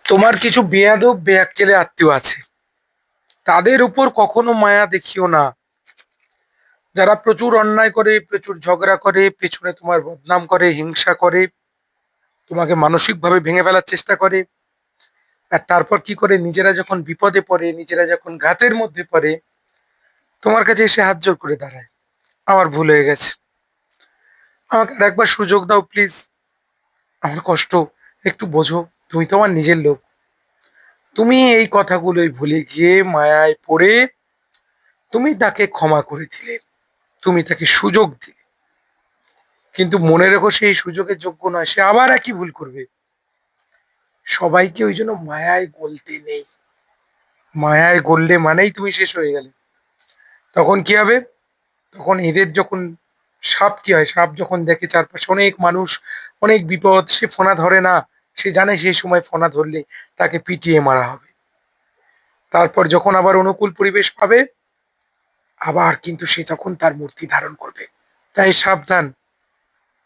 তোমার কিছু বেয়াদব বেয়াক্কেলে আত্মীয় আছে, তাদের উপর কখনো মায়া দেখিও না। যারা প্রচুর অন্যায় করে, প্রচুর ঝগড়া করে, পেছনে তোমার বদনাম করে, হিংসা করে, তোমাকে মানসিকভাবে ভেঙে ফেলার চেষ্টা করে। আর তারপর কি করে, নিজেরা যখন বিপদে পড়ে, নিজেরা যখন ঘাতের মধ্যে পড়ে, তোমার কাছে এসে হাত জোড় করে দাঁড়ায়, আমার ভুল হয়ে গেছে, আমাকে আর একবার সুযোগ দাও প্লিজ, আমার কষ্ট একটু বোঝো, তুমি তো আমার নিজের লোক। তুমি এই কথাগুলোই ভুলে গিয়ে মায়ায় পড়ে তুমি তাকে ক্ষমা করে দিলে, তুমি তাকে সুযোগ দিলে, কিন্তু মনে রেখো সেই সুযোগের যোগ্য নয়, সে আবার একই ভুল করবে। সবাইকে ওই জন্য মায়ায় গলতে নেই। মায়ায় গললে মানেই তুমি শেষ হয়ে গেলে। তখন কি হবে? তখন এদের যখন সাপ কি হয়, সাপ যখন দেখে চারপাশে অনেক মানুষ, অনেক বিপদ, সে ফোনা ধরে না। সে জানে সেই সময় ফোনা ধরলে তাকে পিটিয়ে মারা হবে। তারপর যখন আবার অনুকূল পরিবেশ পাবে, আবার কিন্তু সে তখন তার মূর্তি ধারণ করবে। তাই সাবধান।